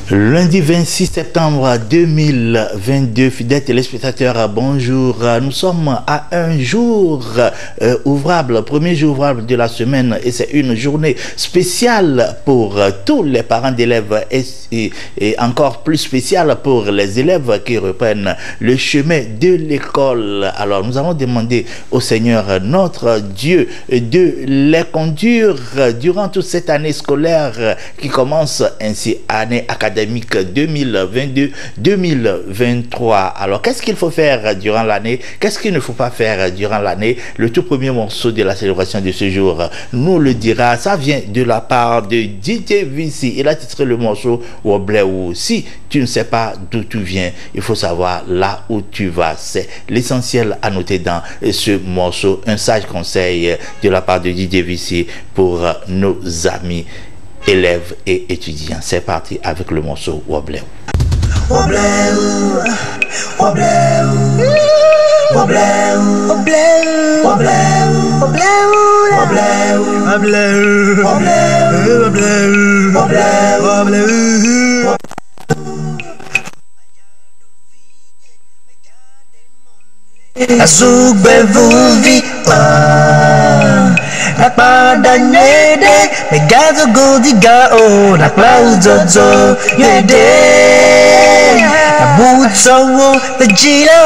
Lundi 26 septembre 2022, fidèles téléspectateurs, bonjour. Nous sommes à un jour ouvrable, premier jour ouvrable de la semaine, et c'est une journée spéciale pour tous les parents d'élèves et encore plus spéciale pour les élèves qui reprennent le chemin de l'école. Alors nous allons demander au Seigneur notre Dieu de les conduire durant toute cette année scolaire qui commence ainsi, année académique 2022-2023. Alors, qu'est-ce qu'il faut faire durant l'année? Qu'est-ce qu'il ne faut pas faire durant l'année? Le tout premier morceau de la célébration de ce jour nous le dira. Ça vient de la part de DJ Vici. Il a titré le morceau Wobleou. Si tu ne sais pas d'où tu viens, il faut savoir là où tu vas. C'est l'essentiel à noter dans ce morceau. Un sage conseil de la part de DJ Vici pour nos amis élèves et étudiants. C'est parti avec le morceau Wobleou. Wobleou, wobleou, wobleou, wobleou, wobleou, wobleou, wobleou, wobleou, wobleou, wobleou. Azul bevuvi nak padanyede megazo godiga o nak lauzozo yede abutso pejilo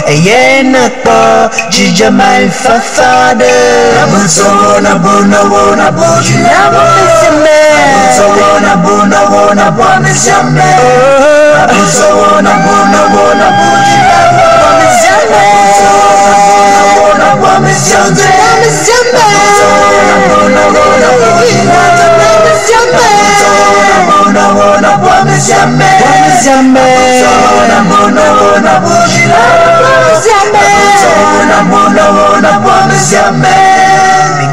eyena po jijamal fafade abutso na bona bona bojina meseme abutso na bona bona meseme abutso na bona bona bojina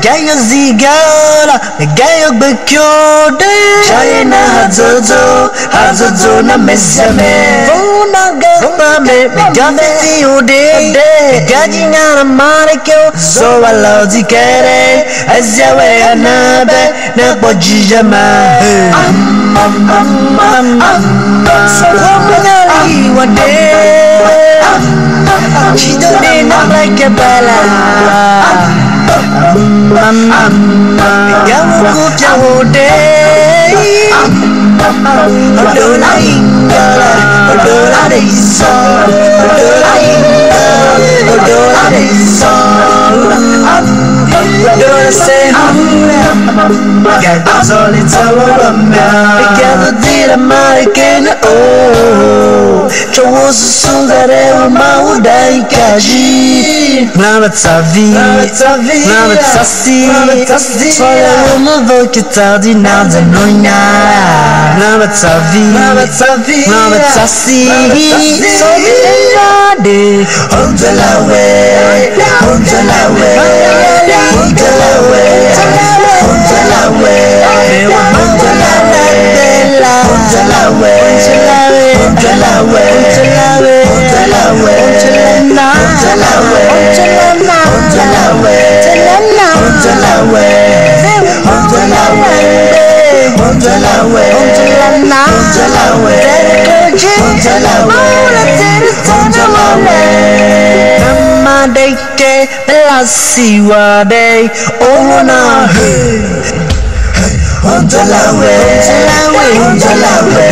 Gayo zigala, gayo bekyode, China hazozo na mesame. Funa gafame, gafe fiude, gajinya na marekyo, so wala zikere, azawe anabe, na bojijama. Swamali wade, chidone na like bala. Gamukuta hode Odola ingala Odola deisa Odola ingala Odola deisa Odola se Gada solita wabama Gada dira marikena oh Chowo susugare wa maudai kaji Lama tavi Lama tasi Soya uma voke tardi nada nonya Lama tavi Lama tasi Soya de Ondalawe Ondalawe Ondalawe Ondalawe Ondalawe Siwade ona Ondalawe Ondalawe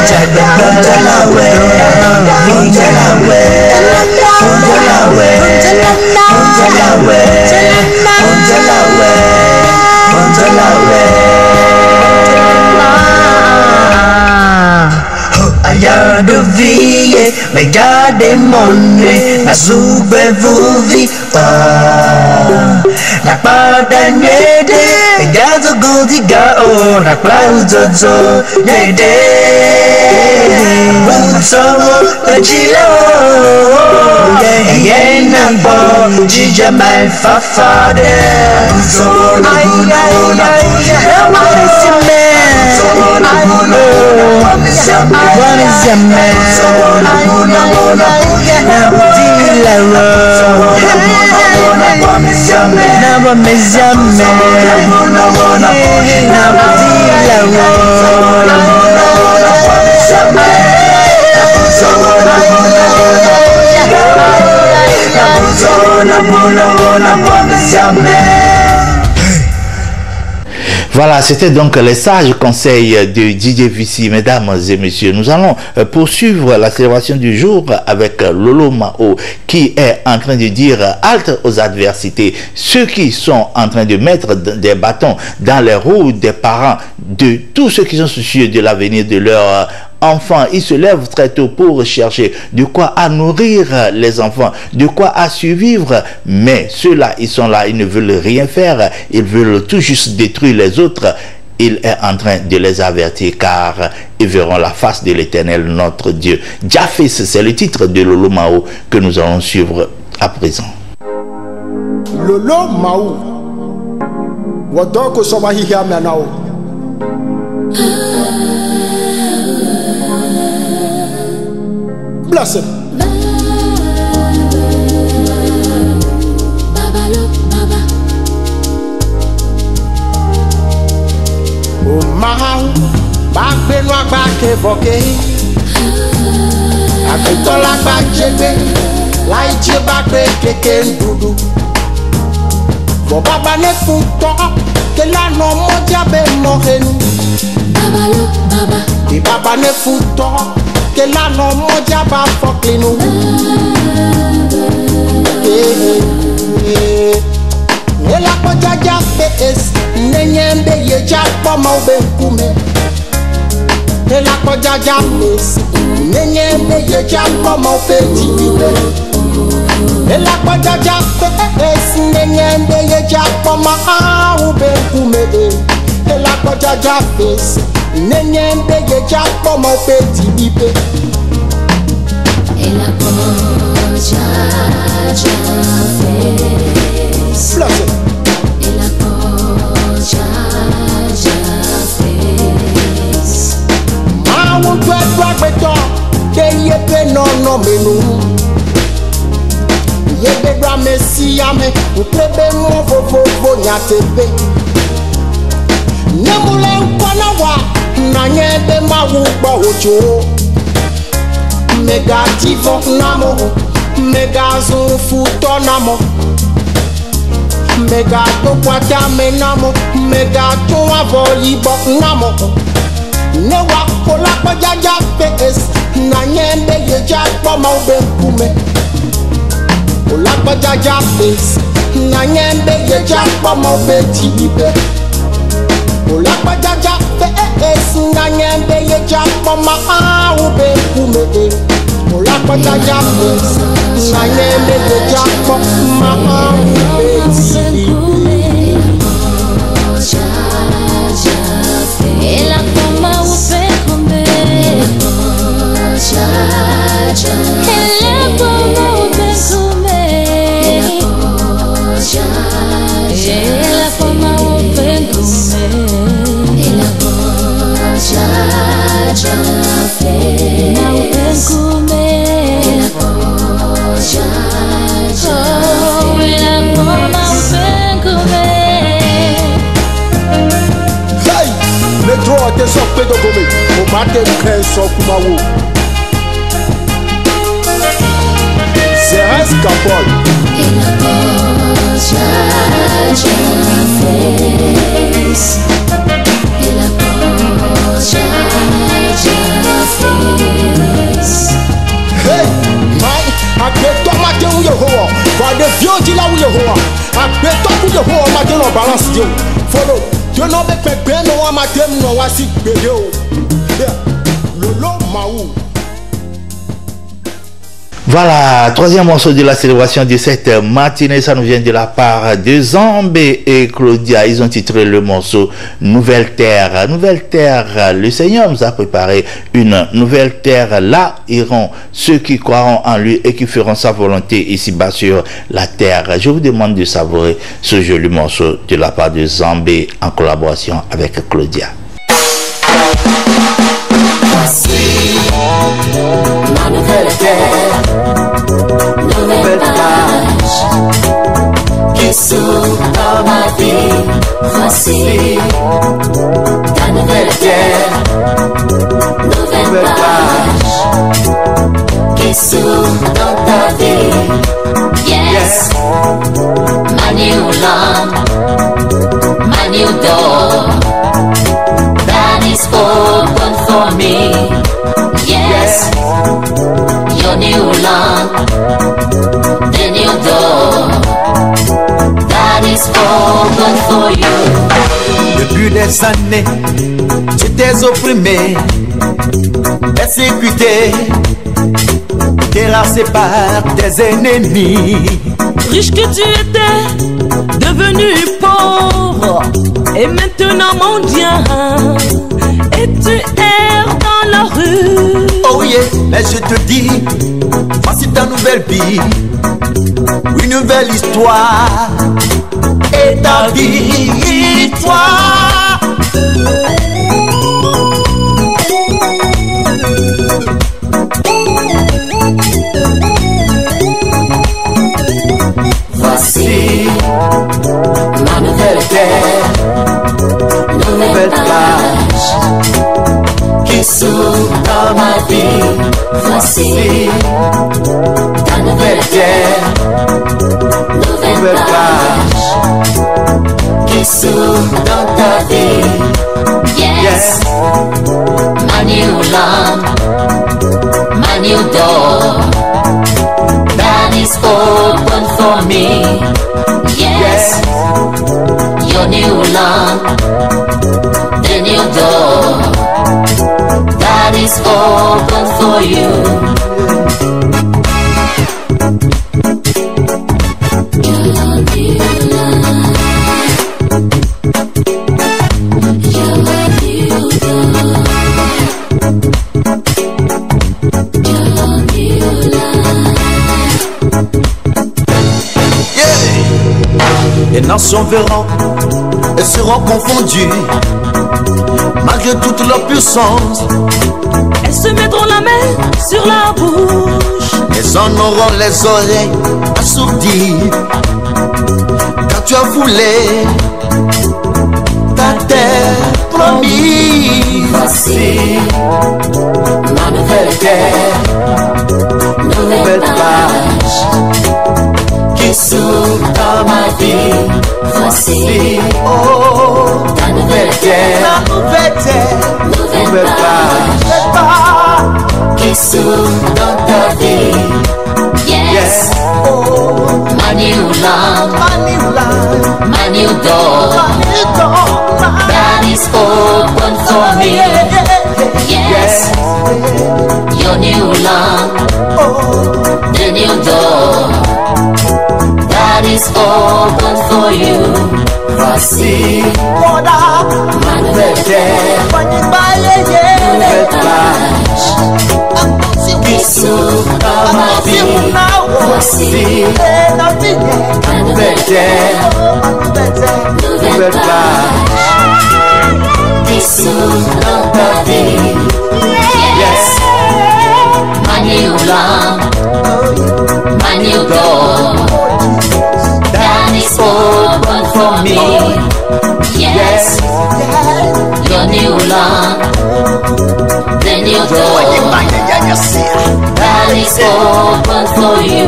Jaga Ondalawe Ondalawe Ondalawe Ondalawe Ondalawe Ondalawe Ayado vie Megade monne Nazube vuvi Nak padanyede Megazo godiga o Nak lauzozo Yede Utsomo Pejilo Yena bo Jijamal fafade Utsomo What is your man? Voilà, c'était donc les sages conseils de DJ Vici. Mesdames et messieurs, nous allons poursuivre la célébration du jour avec Lolo Mao qui est en train de dire halte aux adversités. Ceux qui sont en train de mettre des bâtons dans les roues des parents, de tous ceux qui sont soucieux de l'avenir de leur enfants, ils se lèvent très tôt pour chercher de quoi à nourrir les enfants, de quoi à survivre. Mais ceux-là, ils sont là, ils ne veulent rien faire, ils veulent tout juste détruire les autres. Il est en train de les avertir car ils verront la face de l'Éternel, notre Dieu. Jafis, c'est le titre de Lolo Mao que nous allons suivre à présent. Lolo Mao, wadoko somahiya menao. Bless him. Oh Mao, back ben wa back evoke. Akitola back jebe, lai je back keke ndudu. Bo baba ne futo, ke la no moja be mohenu. Babalo baba, di baba ne futo. Que la no moja ba foklinu. La koja ja pes nenyembe ye ja poma obenkume. La koja ja pes nenyembe ye ja poma opetibe. La koja ja pes nenyembe ye ja poma obenkume. La koja ja pes nenyembe ye ja poma opetibe. La koja ja pes. La koja ja pes. Ma won twa beto ke ye pe no menu. Ye be bra mesi ame, utrebe mo fofo nyatebe. Nemule nkwana wa na nyebe ma wu gbo ojo. Mega tivo namo, mega zufuto namo. Mega to kwata me namo, mega to avoli bo namo. Ne wa kola pa jaja pes, na nyembe ye ja po ma obenkume. Kola pa jaja pes, na nyembe ye ja po ma obetibe. Kola pa jaja pes, na nyembe ye ja po ma obenkume. Kola pa jaja pes, na nyembe ye ja po ma obetibe. Ela como o perfume. Ela como o perfume. Ela como o perfume. Ela te so pe do gome o mate kren so kuma wo c'est escapade hey my abeto mate wo Yehowa va de viodi la wo Yehowa abeto wo Yehowa mate no balance dio follow you know be pepe no amatem no wasi gbede o Lolo Mao. Voilà, troisième morceau de la célébration de cette matinée, ça nous vient de la part de Zambé et Claudia. Ils ont titré le morceau Nouvelle Terre. Nouvelle Terre, le Seigneur nous a préparé une nouvelle terre. Là iront ceux qui croiront en lui et qui feront sa volonté ici-bas sur la terre. Je vous demande de savourer ce joli morceau de la part de Zambé en collaboration avec Claudia. La nouvelle terre, nouvelle page qui s'ouvre dans ta vie. Yes, my new land, my new door, that is open for me. Yes, your new land, the new door, that is open for you. Depuis des années, tu t'es opprimé, persécuté, terrassé par tes ennemis. Riche que tu étais, devenu pauvre, et maintenant mendiant, et tu erres dans la rue. Oh yeah, mais je te dis, voici ta nouvelle vie, une nouvelle histoire, et ta victoire. Voici ma nouvelle terre, nouvelle plage qui s'ouvre dans ma vie. Voici ta nouvelle terre, nouvelle plage qui s'ouvre dans ta vie. Yes, my new land, my new door, that is open for me. Yes, your new land, the new door, that is open for you. Your new land, your new door, your new land. Les nations verront et seront confondues, malgré toute leur puissance. Elles se mettront la main sur la bouche. Elles en auront les oreilles assourdies. Car tu as voulu ta terre promise. Voici ma nouvelle terre, nouvelle page qui s'ouvre dans ma vie. Voici ta nouvelle terre, nouvelle page qui s'ouvre dans ta vie. Yes, my new land, my new door, that is open for me. Yes, your new land, the new door, that is open for you. Voici ma nouvelle terre, nouvelle plage qui s'ouvre dans ma vie. Voici ma nouvelle terre, nouvelle plage qui s'ouvre dans ta vie. Yes, my new land, my new door, that is open for me. Yes, your new land, the new door, that is open for you.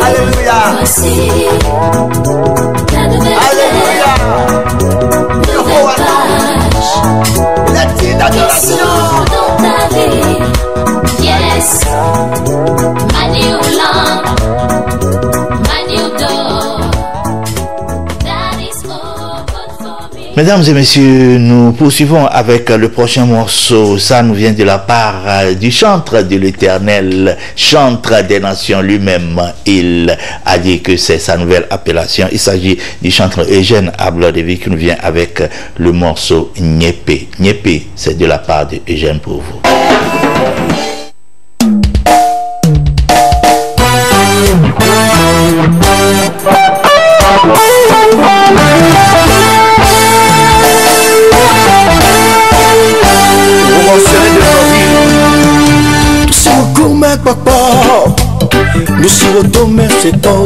Alléluia. Alléluia. Yes, my new land, my new door, that is open for me. Mesdames et messieurs, nous poursuivons avec le prochain morceau. Ça nous vient de la part du chantre de l'Éternel, chantre des nations lui-même. Il a dit que c'est sa nouvelle appellation. Il s'agit du chantre Eugène Abladevi qui nous vient avec le morceau Nyepé. Nyepé, c'est de la part de Eugène pour vous. nous si automé c'est bon,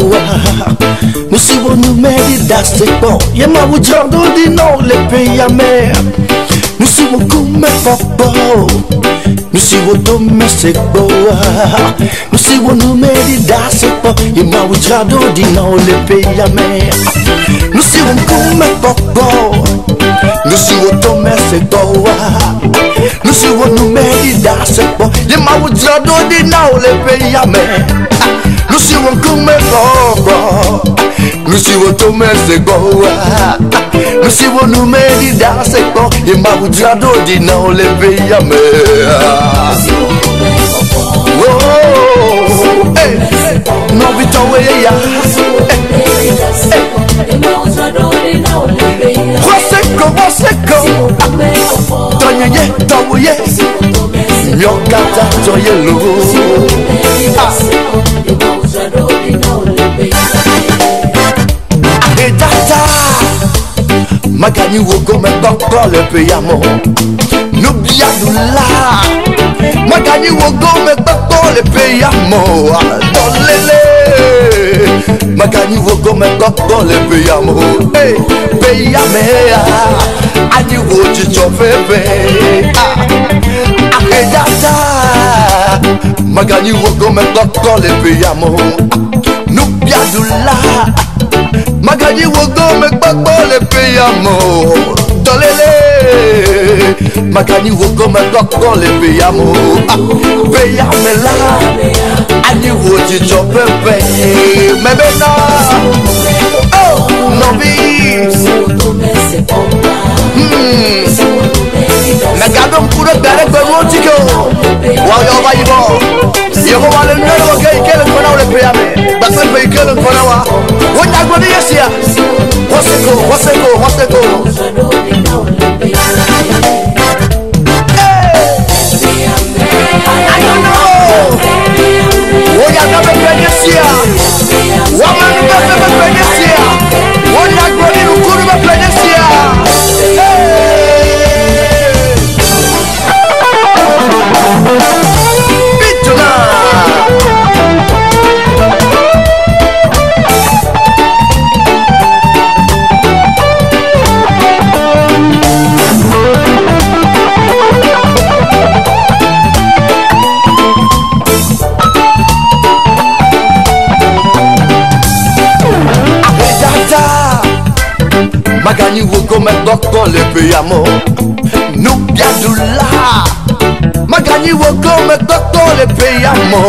nous si on nous met c'est bon. Y'a ma bouchardou dit non les pays à mer. Nous si on coume papa, nous si automé c'est bon, nous si on nous met c'est bon. Y'a ma bouchardou dit non les pays à mer. Nous si on coume papa, nous si automé c'est bon, nous si on nous met c'est bon. Y'a ma bouchardou dit non les pays à mer. Nous si on coume papa, nous si automé c'est bon, nous si on nous met c'est bon. Y'a ma bouchardou dit non les pays à mer. Oh, hey, non vite ouais ya. Waseko, Tonye, Toye, Yokata, Toyelo. Et Tata, Magani Woko, mais pas le payamo. N'oublie là, Magani Woko, mais pas le payamo. Magani Woko, mais pas le payamo. Hey, payamea. Ani wo chicho pepe. Data, Magani Woko, mais pas le payamo. N'oublie là, Magani Woko, mais pas le payamo. Magani Woko, mais pas le payamo. Payamela. Ani wo chicho pepe. Mais maintenant, oh, non bis. Nagado mpuro dare kwa motiko. Wa va yibo. Yego wale nero ke ikele kona ole peyame. Basa pe ikele kona wa. Wona godi yesia. Waseko. I don't know. Oya gabe penesia. Woman gabe penesia. Wona godi ukuru be penesia. Magani Woko, mais pas le payamo. Nous bien là. Magani Woko, mais pas le payamo.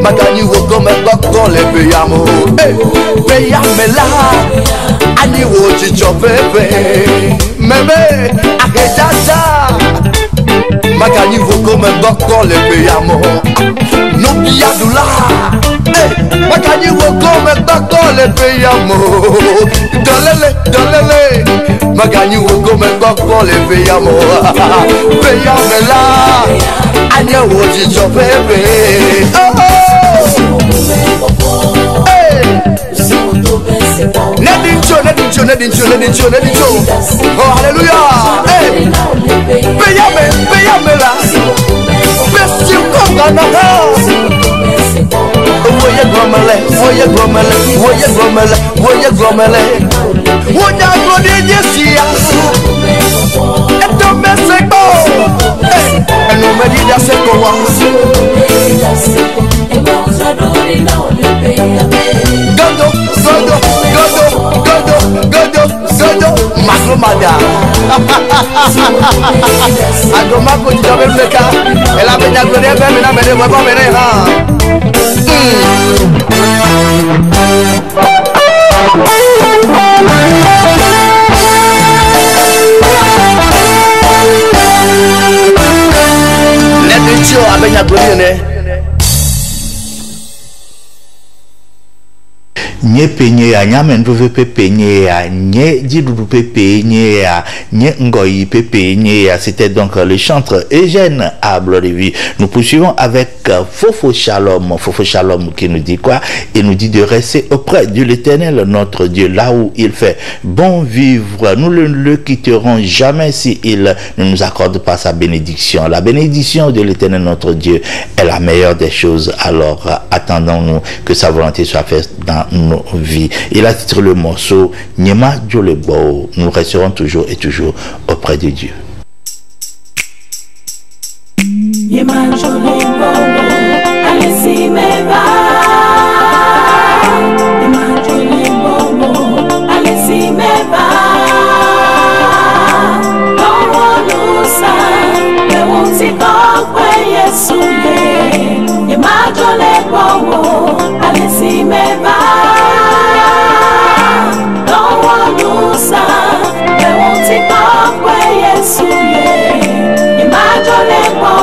Magani Woko, mais pas le payamo. Payame là. Ani wo chicho pepe. Meme, aketata. Magani Woko, mais pas le payamo. Nous bien là. Magani Woko, mais pas le payamo. Dolele. Magani Woko, mais pas le payamo. Payame là. Anya wo chicho pepe. Nedincho. Oh, hallelujah. Hey. Payame là. Merci encore. Woye gromele. Wonya godi yesia. Eto meseko. Eno medida sekowa. Godo. Makromada. Agomako jidobe mleka. Ela benya godi ebe na mede webo mede ha. Let me show abenya godi ne. nye penye a nyamen veve pe penye a nye didoudou pe penye a nye ngoyi pe penye a. C'était donc le chanteur Eugène Ablorevi. Nous poursuivons avec Fofo Shalom. Fofo Shalom qui nous dit quoi? Il nous dit de rester auprès de l'Éternel notre Dieu, là où il fait bon vivre. Nous ne le quitterons jamais si il ne nous accorde pas sa bénédiction. La bénédiction de l'Éternel notre Dieu est la meilleure des choses. Alors attendons-nous que sa volonté soit faite dans nos vies. Il a titré le morceau Nyema Djolebo. Nous resterons toujours et toujours auprès de Dieu. Nyema Djolebo, allez si me va. Nyema Djolebo, allez si me va. No one sa, le won't go Yesu ye. Nyema Djolebo, allez si me va. No one sa, le won't go Yesu ye. Nyema Djolebo,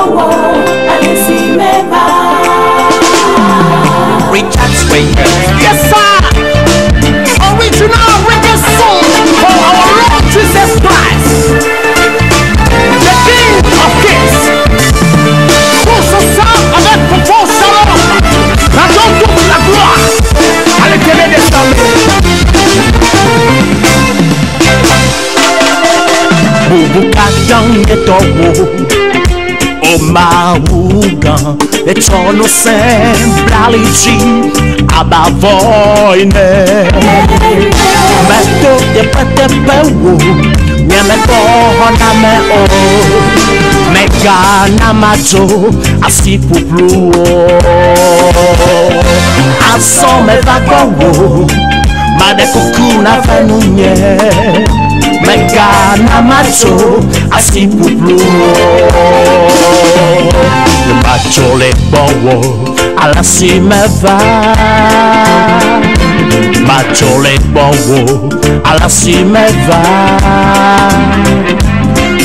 allez si me va. Richard Swingers. Yes, sir. Original reggae song for our Lord Jesus Christ, the King of Kings. Pour ce sang avec Fofo Shalom, rendons toute la gloire à l'Éternel des armées. Boubou Kadang est au haut. Omaugan etono semblalici abavoine meto de patepewo nyameko hona me o mega namajo asipupluo aso me vagowo madekukuna fanunye mega namajo asipupluo macho le bowo alla si me va, macho le bowo alla si me va.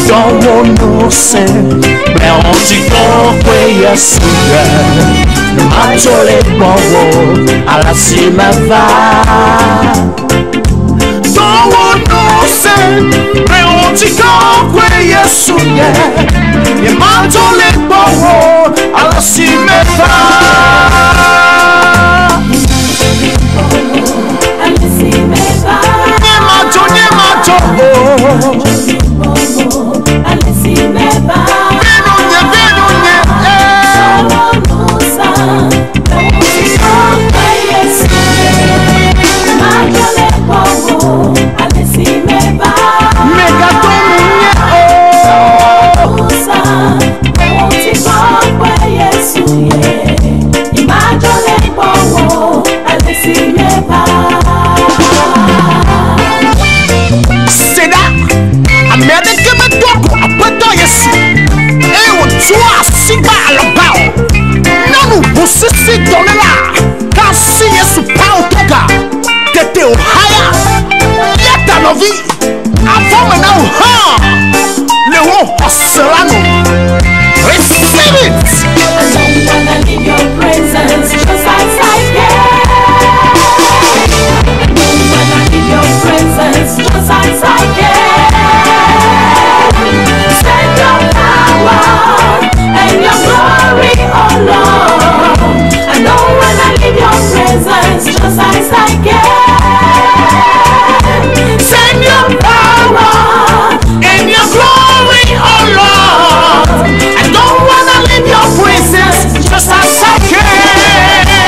Dowo no se me onti kokwe yesuye, macho le bowo alla si me va. Dowo no se me onti kokwe yesuye, e macho le bowo alla si me va. Allez si me va. Nye macho Allez si me va. Venunye No sa, le won't go Yesu ye. Nyema Djolebo, allez si me va. Megatonunye No sa, le won't go Yesu ye. Nyema Djolebo, allez si me va. Seda Amerika bedogo apedo Yesu ewo tua siba alobao nanu busisi donela kasi Yesu pautoka tete ohaya yata novi avome na uha lewo hoselano. Receive it. I don't wanna leave your presence just as I can. I don't wanna leave your presence just as I can. Send your power and your glory, oh Lord. I don't wanna leave your presence just as I can. Send your power and your glory, oh Lord. I don't wanna leave your presence just as I can.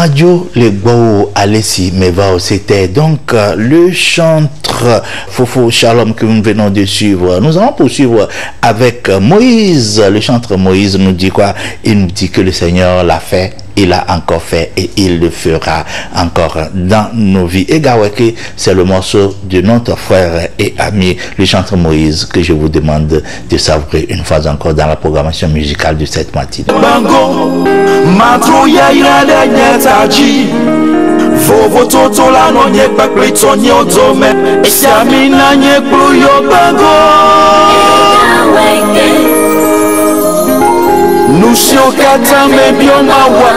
Madio Legbo Alessi Mevao, c'était donc le chantre Fofo Shalom que nous venons de suivre. Nous allons poursuivre avec Moïse. Le chantre Moïse nous dit quoi? Il nous dit que le Seigneur l'a fait, il l'a encore fait et il le fera encore dans nos vies. Et Gaweke, c'est le morceau de notre frère et ami, le chantre Moïse, que je vous demande de savourer une fois encore dans la programmation musicale de cette matinée. Bango, matrouya ira nyetaji. Vovo toto la no nye pakle tonye otome. Esiami na nye kluyo bango. Nusio kata me biomawa.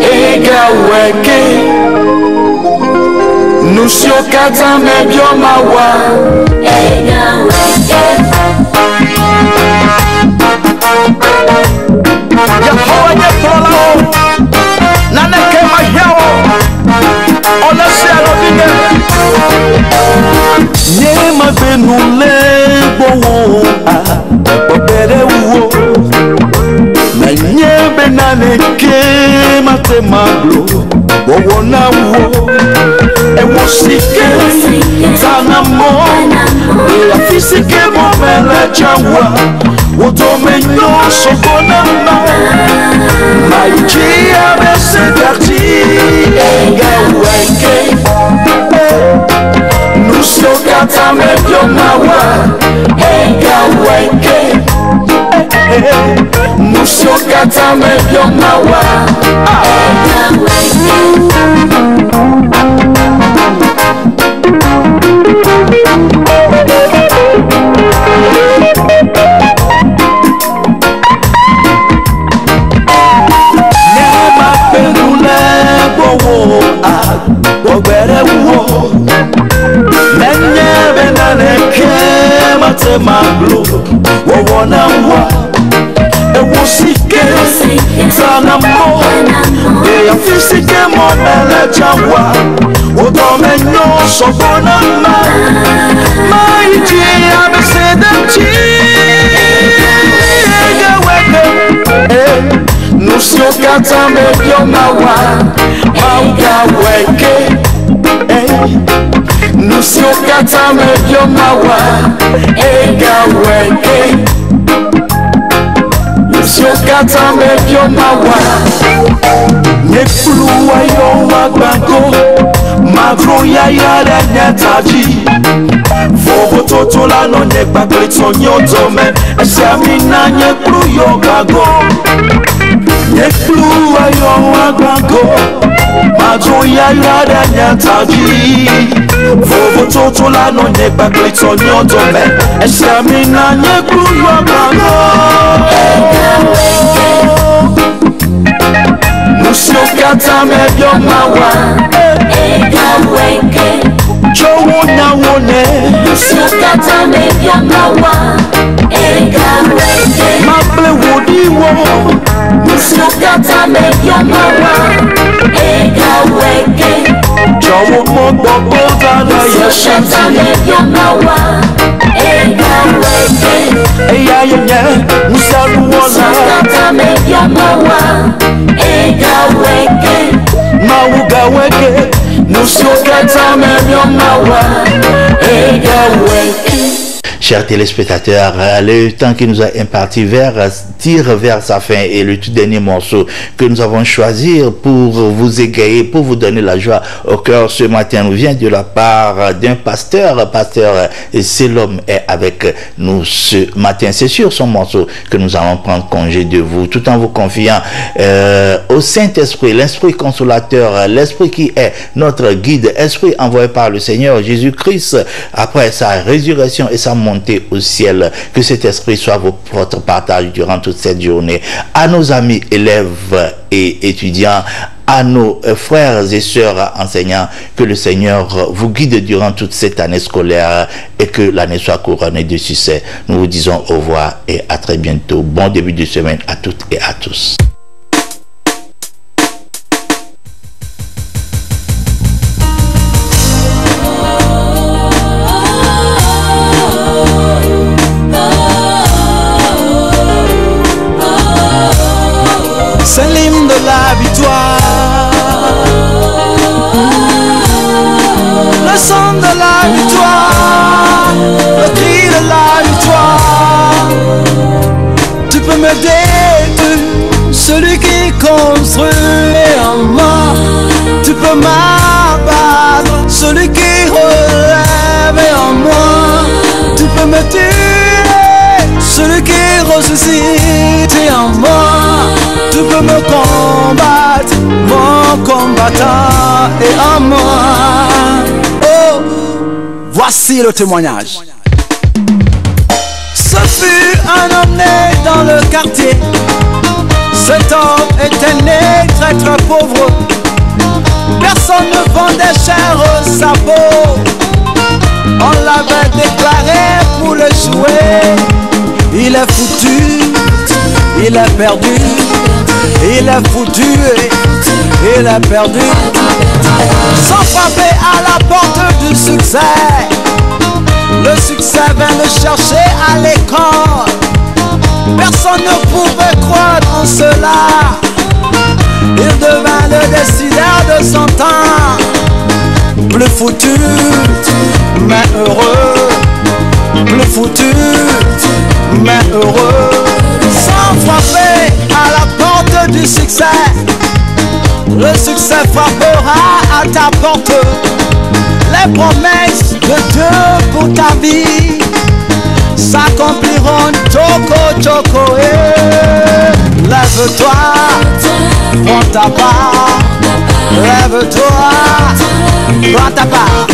Ega weke. Nusio kata me biomawa. Ega weke. Yahowa nye pola o. Naneke mahyawo. Ona sialo dinge. Nye mabenule bowo a. Bobere uwo. Na nye benaneke matemaglo. Bowo na uwo. Ewo sike. Tanamo. E afisike momele jawa. Otome no sokonama. Maikia bese darti. Ega weke. Nusio kata me biomawa. Ega weke. Nusio kata me biomawa. Ega weke. Obere wo menye benaneke matemaglo wona wa ewosike tanamo e afisike monele jawa odomenyo sobona maiji abesedati egaweke nusio kata me biomawa mauga weke. Nusio kata me biomawa. Ega weke. Nusio kata me biomawa. Nekuluwa yo magbango. Magro ya yale nyetaji. Vovo toto la no nyekbakle tonyo tome. Esiami na nyeklu yo gago. Nekuluwa yo magbango. Magro ya yale nyetaji. Vovo toto la no nyekbakle tonyo tome. Esiami na nyeklu yo gago. Nusio kata me biomawa. Ega weke. Jowo na wone. Nusio kata me biomawa. Ega weke. Maple wodi wo. Nusio kata me biomawa. Ega weke. Jowo mo gbogbo dana Nusio kata me biomawa. Ega weke. Eya yenye. Musalu wona. Nusio kata me biomawa. Ega weke. Mauga weke. Nusio kata me biomawa. Ega weke. Chers téléspectateurs, le temps qui nous a imparti tire vers sa fin et le tout dernier morceau que nous avons choisi pour vous égayer, pour vous donner la joie au cœur ce matin nous vient de la part d'un pasteur. Pasteur Selom est avec nous ce matin. C'est sur son morceau que nous allons prendre congé de vous tout en vous confiant au Saint-Esprit, l'Esprit consolateur, l'Esprit qui est notre guide, Esprit envoyé par le Seigneur Jésus-Christ après sa résurrection et sa montée au ciel. Que cet esprit soit votre partage durant toute cette journée. À nos amis élèves et étudiants, à nos frères et sœurs enseignants, que le Seigneur vous guide durant toute cette année scolaire et que l'année soit couronnée de succès. Nous vous disons au revoir et à très bientôt. Bon début de semaine à toutes et à tous. C'est l'hymne de la victoire. le son de la victoire, le cri de la victoire. Tu peux me détruire, celui qui construit en moi. Tu peux m'abattre, celui qui relève en moi. Tu peux me tuer, celui qui ressuscite en moi. Tu peux me combattre, mon combattant est en moi. Oh, voici le témoignage. Ce fut un homme né dans le quartier. Cet homme était né très très pauvre. Personne ne vendait cher sa peau. On l'avait déclaré pour le jouer. Il est foutu, il est perdu. Il est foutu, il est perdu. Sans frapper à la porte du succès. Le succès vint le chercher à l'école. Personne ne pouvait croire en cela. Il devint le décideur de son temps. Plus foutu, mais heureux. Plus foutu, mais heureux. Sans frapper à la porte du succès. Le succès frappera à ta porte. Les promesses de Dieu pour ta vie s'accompliront choco choco. Lève-toi, prends ta part. Lève-toi, prends ta part.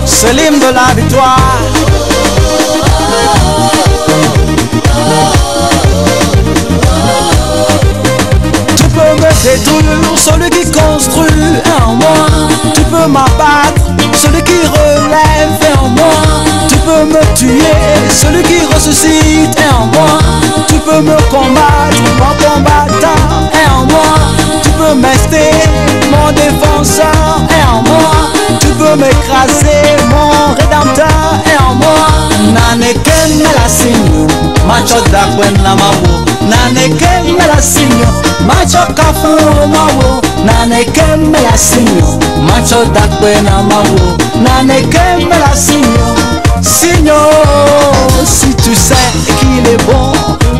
C'est l'hymne de la victoire. Tu peux me détruire, celui qui construit en moi. Tu peux m'abattre, celui qui relève en moi. Tu peux me tuer, celui qui ressuscite en moi. Tu peux me combattre, mon combattant est en moi. Tu peux m'ester, mon défenseur est en moi. Tu peux m'écraser, mon rédempteur est en moi. Naneken me la signe, macho d'akwen la mawo. Naneken me la signe, macho kafu mawo. Naneken me la signe, macho d'akwen la mawo. Naneken me la signe, signe. Si tu sais qu'il est bon,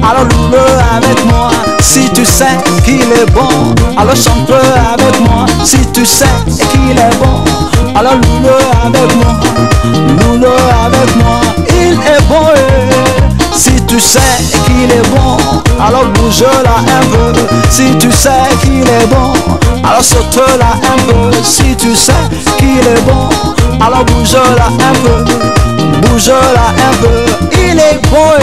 alors loue-le avec moi. Si tu sais qu'il est bon, alors chante-le avec moi. Si tu sais qu'il est bon, alors loue-le avec moi. Loue-le avec moi. Il est bon. Si tu sais qu'il est bon, alors bouge-la un peu. Si tu sais qu'il est bon, alors saute-la un peu. Si tu sais qu'il est bon, alors bouge-la un peu. Bouge-la un peu. Il est bon.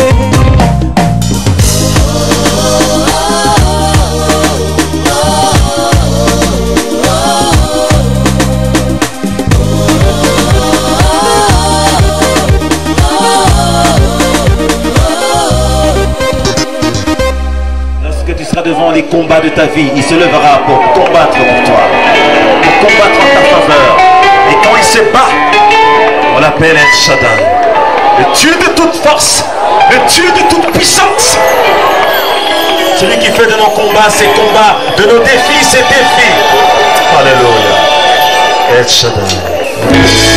Devant les combats de ta vie, il se lèvera pour combattre pour toi, pour combattre en ta faveur. Et quand il se bat, on l'appelle El Shaddai, le Dieu de toute force, le Dieu de toute puissance. Celui qui fait de nos combats ses combats, de nos défis ses défis. Alléluia. El Shaddai.